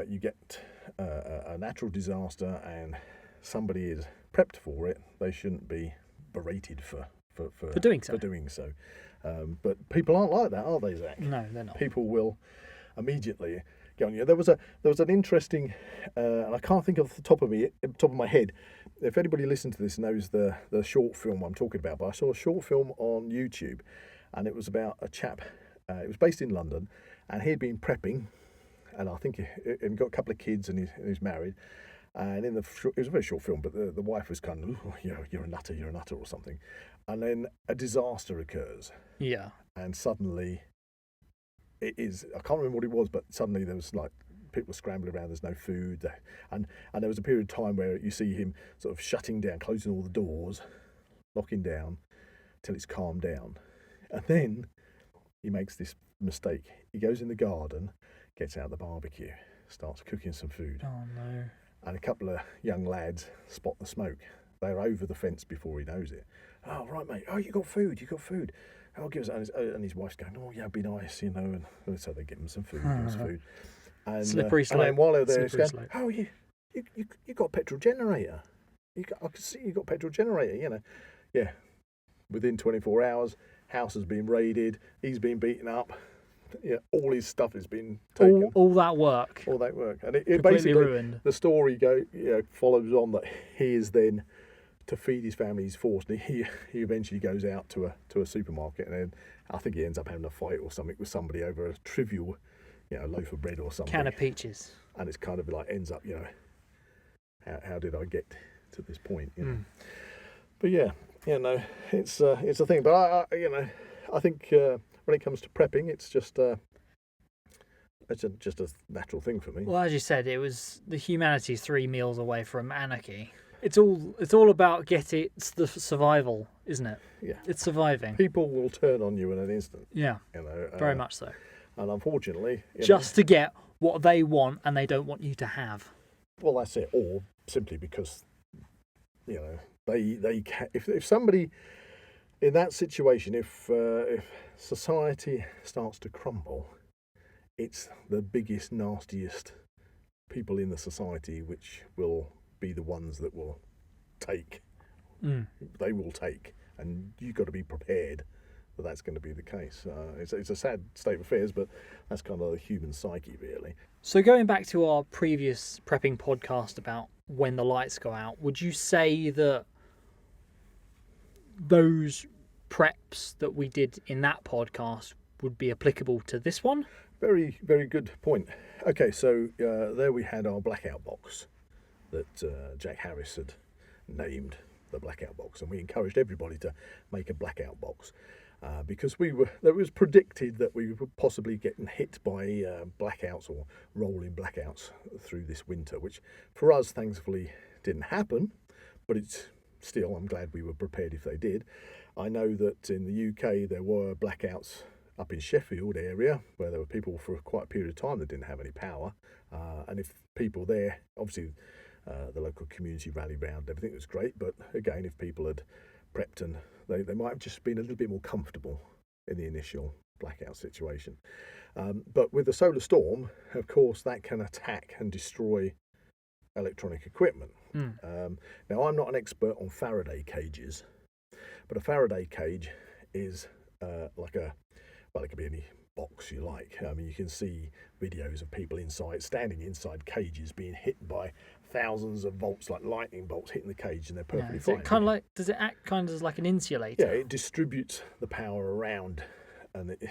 you get a natural disaster and somebody is prepped for it, they shouldn't be berated for doing so. But people aren't like that, are they, Zak? No, they're not. People will immediately get on you. There was an interesting, and I can't think off the top of my head. If anybody listening to this knows the short film I'm talking about, but I saw a short film on YouTube, and it was about a chap. It was based in London, and he'd been prepping, and I think he got a couple of kids, and he's married. And it was a very short film, but the wife was kind of, you're a nutter, or something. And then a disaster occurs. Yeah. And suddenly, I can't remember what it was, but suddenly there was like people scrambling around. There's no food, and there was a period of time where you see him sort of shutting down, closing all the doors, locking down, till it's calmed down, and then he makes this mistake. He goes in the garden, gets out the barbecue, starts cooking some food. Oh no! And a couple of young lads spot the smoke. They're over the fence before he knows it. Oh right, mate. Oh, you got food. I'll give us. And his wife's going, oh yeah, be nice, And so they give him some food. And, slippery slope. And then while they're there, Slippery it's going, oh, you got a petrol generator. I can see you got a petrol generator. Yeah. Within 24 hours, house has been raided. He's been beaten up. Yeah, all his stuff has been taken. All that work. All that work, and it completely basically ruined. The story follows on that he is then, to feed his family, he's forced. And he eventually goes out to a supermarket, and then I think he ends up having a fight or something with somebody over a trivial, loaf of bread or something. Can of peaches. And it's kind of like ends up, how did I get to this point? But it's a thing. But I think when it comes to prepping, it's just just a natural thing for me. Well, as you said, it was the humanity's 3 meals away from anarchy. It's all about it's the survival, isn't it? Yeah, it's surviving. People will turn on you in an instant. Yeah, very much so. And unfortunately, just to get what they want, and they don't want you to have. Well, that's it. Or simply because they can, if somebody in that situation, if society starts to crumble, it's the biggest, nastiest people in the society which will be the ones that will take. They will take, and you've got to be prepared that that's going to be the case. It's a sad state of affairs, but that's kind of the human psyche, really. So going back to our previous prepping podcast about when the lights go out, would you say that those preps that we did in that podcast would be applicable to this one? Very, very good point. Okay, so there we had our blackout box that Jack Harris had named the blackout box, and we encouraged everybody to make a blackout box because it was predicted that we were possibly getting hit by blackouts or rolling blackouts through this winter, which for us thankfully didn't happen, but it's still, I'm glad we were prepared if they did. I know that in the UK there were blackouts up in Sheffield area where there were people for quite a period of time that didn't have any power, and if people there, obviously the local community rallied round, everything was great, but again, if people had prepped and they might have just been a little bit more comfortable in the initial blackout situation. But with the solar storm, of course, that can attack and destroy electronic equipment. Now, I'm not an expert on Faraday cages, but a Faraday cage is it could be any box you like. I mean, you can see videos of people standing inside cages being hit by thousands of volts, like lightning bolts hitting the cage, and they're perfectly fine. Does it act kind of like an insulator? Yeah, it distributes the power around, and it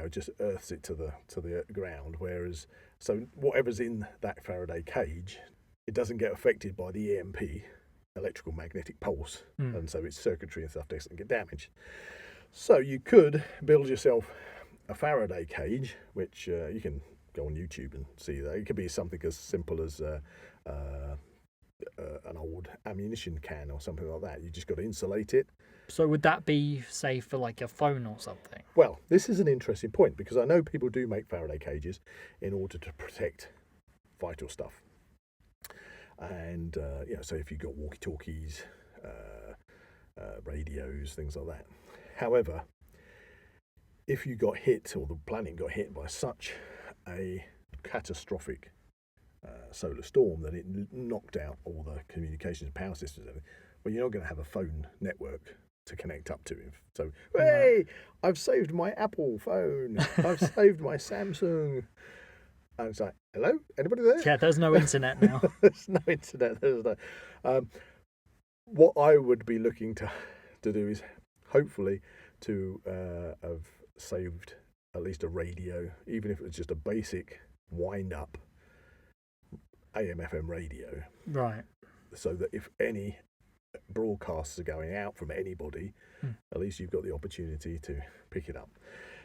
just earths it to the ground. Whereas, so whatever's in that Faraday cage, it doesn't get affected by the EMP, electrical magnetic pulse, and so its circuitry and stuff doesn't get damaged. So you could build yourself a Faraday cage, which you can go on YouTube and see that. It could be something as simple as an old ammunition can or something like that. You just got to insulate it. So would that be, say, for like a phone or something? Well, this is an interesting point because I know people do make Faraday cages in order to protect vital stuff. And, so if you've got walkie-talkies, radios, things like that. However, if you got hit, or the planet got hit by such a catastrophic solar storm that it knocked out all the communications power systems, well, you're not going to have a phone network to connect up to. So, hey, I've saved my Apple phone. I've saved my Samsung. And it's like, hello, anybody there? Yeah, there's no internet now. There's no internet. There's no. What I would be looking to do is hopefully to have saved at least a radio, even if it was just a basic wind-up AM/FM radio. Right. So that if any broadcasts are going out from anybody, at least you've got the opportunity to pick it up.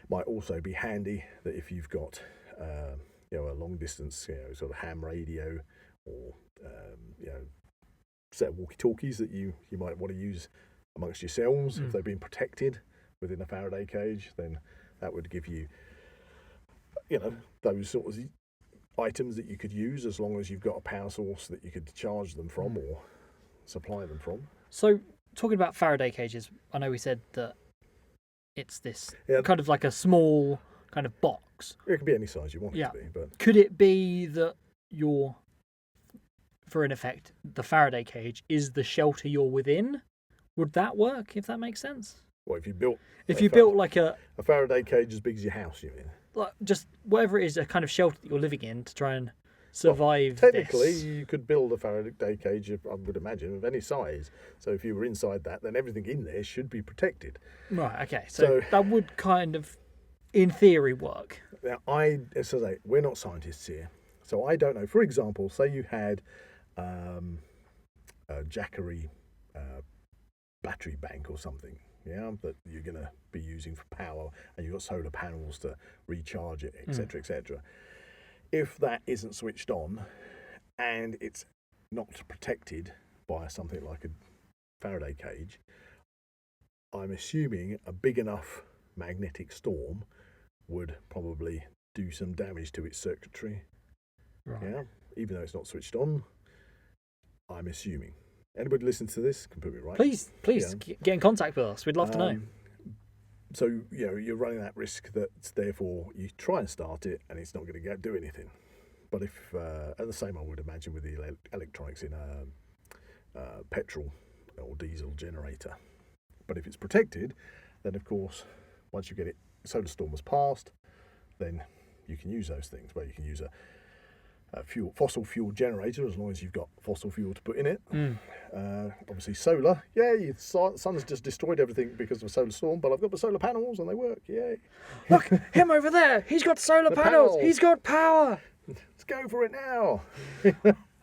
Might also be handy that if you've got a long distance, sort of ham radio or set of walkie-talkies that you might want to use amongst yourselves, if they've been protected within a Faraday cage, then that would give you, those sort of items that you could use as long as you've got a power source that you could charge them from or supply them from. So, talking about Faraday cages, I know we said that it's this kind of like a small kind of box. It can be any size you want it to be. But could it be that for in effect, the Faraday cage is the shelter you're within? Would that work, if that makes sense? Well, if you built like a Faraday cage as big as your house, you mean? Like just whatever it is, a kind of shelter that you're living in to try and survive. Technically, you could build a Faraday cage, I would imagine, of any size. So if you were inside that, then everything in there should be protected. Right. Okay. So that would kind of, in theory, work. Now, as I say, we're not scientists here, so I don't know. For example, say you had a Jackery battery bank or something, that you're going to be using for power, and you've got solar panels to recharge it, etc., etc. If that isn't switched on and it's not protected by something like a Faraday cage, I'm assuming a big enough magnetic storm would probably do some damage to its circuitry. Right. Yeah, even though it's not switched on, I'm assuming. Anybody listen to this can put me right. Please get in contact with us. We'd love to know. So, you're running that risk that therefore you try and start it and it's not going to do anything. But if, and the same I would imagine with the electronics in a petrol or diesel generator. But if it's protected, then of course, once you get it, solar storm has passed, then you can use those things. Where you can use a fossil fuel generator as long as you've got fossil fuel to put in it. Obviously solar, the sun's just destroyed everything because of a solar storm, but I've got the solar panels and they work, yay. Look, him over there, he's got solar panels, he's got power. Let's go for it now.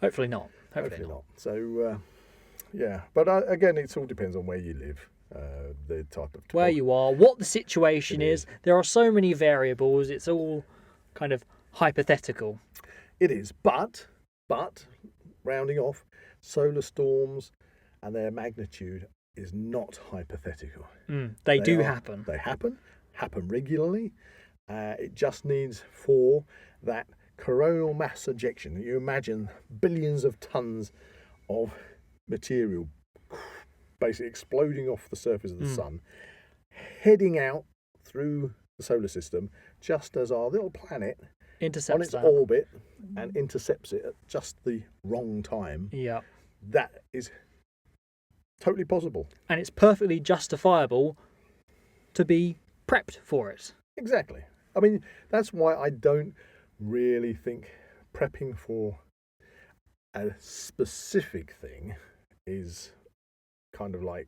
Hopefully not. Hopefully not. So, but again, it all depends on where you live, the type of... Where you are, what the situation is. There are so many variables, it's all kind of hypothetical. It is, but rounding off, solar storms and their magnitude is not hypothetical. They do happen. They happen regularly. It just needs for that coronal mass ejection. You imagine billions of tons of material basically exploding off the surface of the sun, heading out through the solar system, just as our little planet intercepts on its that orbit and intercepts it at just the wrong time. Yeah. That is totally possible. And it's perfectly justifiable to be prepped for it. Exactly. I mean, that's why I don't really think prepping for a specific thing is kind of like,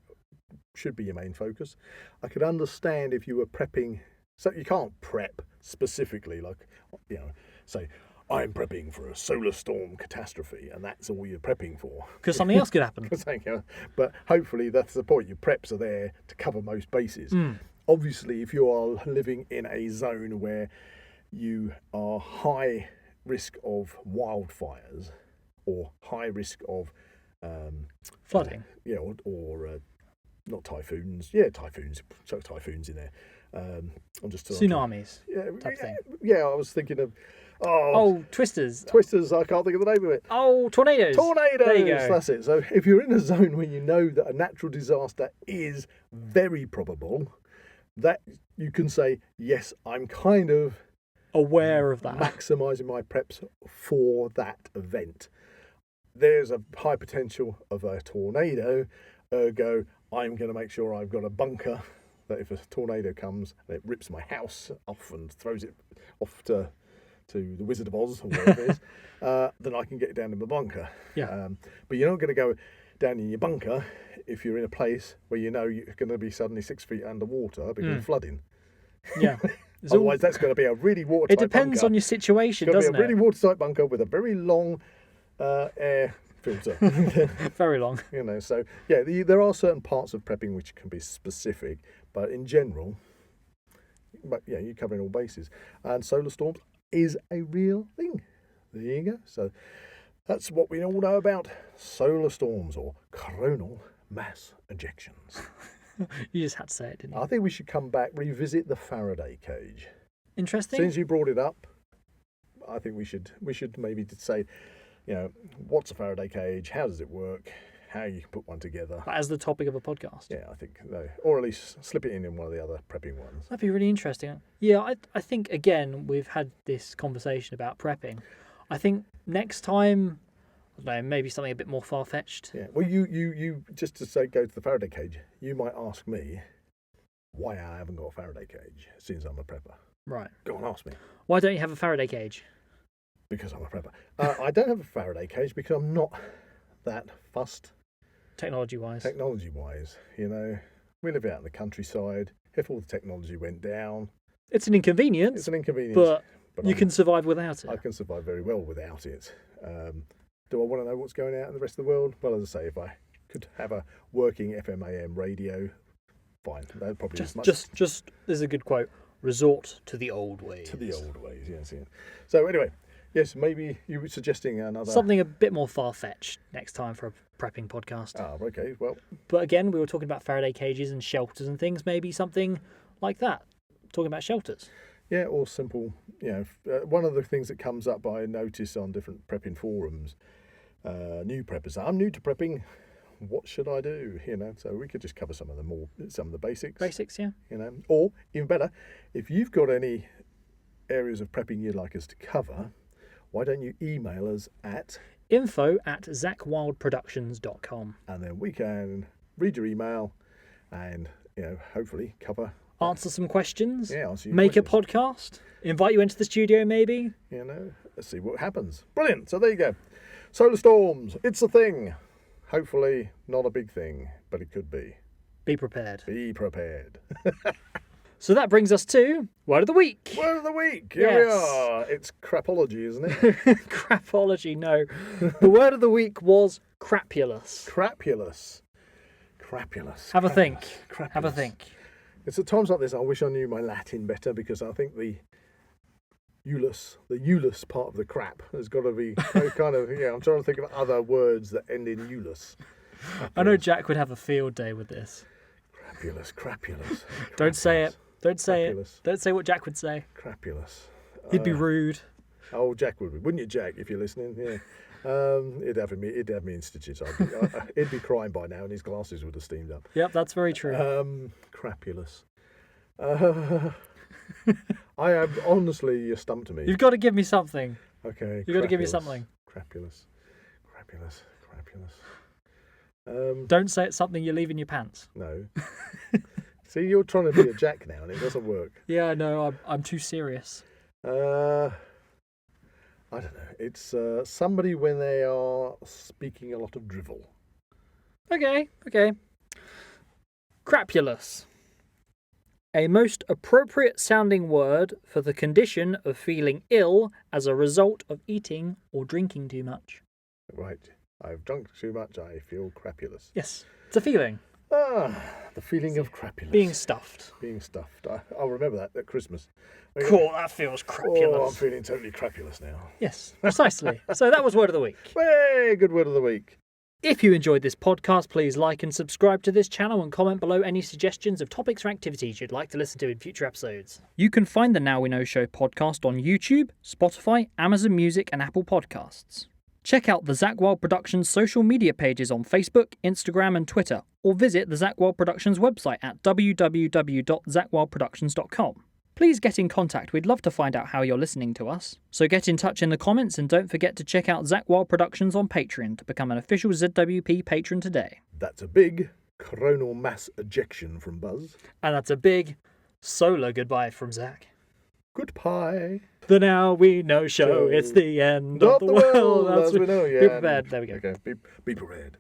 should be your main focus. I could understand if you were prepping, so you can't prep specifically, like, say, I'm prepping for a solar storm catastrophe, and that's all you're prepping for. Because something else could happen. But hopefully that's the point. Your preps are there to cover most bases. Obviously, if you are living in a zone where you are high risk of wildfires or high risk of flooding, or not typhoons. Yeah, typhoons. So typhoons in there. I'm just tsunamis. Type thing. Yeah, I was thinking of. Twisters. Twisters, I can't think of the name of it. Tornadoes. There you go. That's it. So if you're in a zone where you know that a natural disaster is very probable, that you can say, yes, I'm kind of aware of that. Maximising my preps for that event. There's a high potential of a tornado, ergo, I'm going to make sure I've got a bunker that if a tornado comes and it rips my house off and throws it off to to the Wizard of Oz or whatever it is, then I can get down in the bunker. Yeah. But you're not going to go down in your bunker if you're in a place where you know you're going to be suddenly 6 feet underwater because of flooding. Yeah. Otherwise, that's going to be a really watertight bunker. It depends on your situation, it's doesn't it? It's going to be a it? really watertight bunker with a very long air filter. Very long. You know, so yeah, there are certain parts of prepping which can be specific, but in general, you're covering all bases. And solar storms is a real thing. There you go. So that's what we all know about solar storms or coronal mass ejections. You just had to say it, didn't you? I think we should come back, revisit the Faraday cage. Interesting. Since you brought it up, I think we should maybe say, what's a Faraday cage? How does it work? How you can put one together? As the topic of a podcast. Yeah, I think or at least slip it in one of the other prepping ones. That'd be really interesting. Yeah, I think again we've had this conversation about prepping. I think next time, I don't know, maybe something a bit more far fetched. Yeah. Well, you just to say go to the Faraday cage, you might ask me why I haven't got a Faraday cage since I'm a prepper. Right. Go on, ask me. Why don't you have a Faraday cage? Because I'm a prepper. I don't have a Faraday cage because I'm not that fussed. Technology-wise. Technology-wise, we live out in the countryside. If all the technology went down, it's an inconvenience. It's an inconvenience, but you can survive without it. I can survive very well without it. Do I want to know what's going on in the rest of the world? Well, as I say, if I could have a working FM/AM radio, fine. That'd probably just there's a good quote. Resort to the old ways. To the old ways, yes. Yeah. So anyway, yes, maybe you were suggesting another something a bit more far-fetched next time for a prepping podcast. Oh, okay. Well, but again, we were talking about Faraday cages and shelters and things. Maybe something like that. Talking about shelters. Yeah, or simple. One of the things that comes up I notice on different prepping forums, new preppers. I'm new to prepping. What should I do? So we could just cover some of the basics. Basics, yeah. Or even better, if you've got any areas of prepping you'd like us to cover, why don't you email us at info@zakwyldeproductions.com, and then we can read your email and hopefully cover. Answer some questions. Yeah, answer your Make questions. a podcast. Invite you into the studio, maybe. Let's see what happens. Brilliant. So there you go. Solar storms. It's a thing. Hopefully not a big thing, but it could be. Be prepared. Be prepared. So that brings us to Word of the Week. Word of the Week. Here we are. It's crapology, isn't it? Crapology, no. The word of the week was crapulous. Crapulous. Have a think. Crapulous. Have a think. It's at times like this I wish I knew my Latin better, because I think the ulus part of the crap has got to be kind of, I'm trying to think of other words that end in ulus. I know Jack would have a field day with this. Crapulous. Don't say it. Don't say crapulous. it. Don't say what Jack would say. Crapulous. He'd be rude. Oh, Jack would be. Wouldn't you, Jack, if you're listening? Yeah. He'd have me in stitches. He'd be crying by now and his glasses would have steamed up. Yep, that's very true. Crapulous. I am honestly, you stumped me. You've got to give me something. Okay. You've got to give me something. Crapulous. Don't say it's something you leave in your pants. No. See, you're trying to be a Jack now and it doesn't work. Yeah, no, I'm too serious. I don't know. It's somebody when they are speaking a lot of drivel. Okay. Crapulous. A most appropriate sounding word for the condition of feeling ill as a result of eating or drinking too much. Right. I've drunk too much. I feel crapulous. Yes. It's a feeling. The feeling of crapulous. Being stuffed. I'll remember that at Christmas. Cool, that feels crapulous. Oh, I'm feeling totally crapulous now. Yes, precisely. So that was Word of the Week. Hey, good word of the week. If you enjoyed this podcast, please like and subscribe to this channel and comment below any suggestions of topics or activities you'd like to listen to in future episodes. You can find the Now We Know Show podcast on YouTube, Spotify, Amazon Music and Apple Podcasts. Check out the Zak Wylde Productions social media pages on Facebook, Instagram and Twitter, or visit the Zak Wylde Productions website at www.zakwyldeproductions.com. Please get in contact, we'd love to find out how you're listening to us. So get in touch in the comments and don't forget to check out Zak Wylde Productions on Patreon to become an official ZWP patron today. That's a big coronal mass ejection from Buzz. And that's a big solar goodbye from Zak. Goodbye. The Now We Know Show. It's the end of the world. As we know. Yeah. Be prepared. There we go. Okay. Be prepared.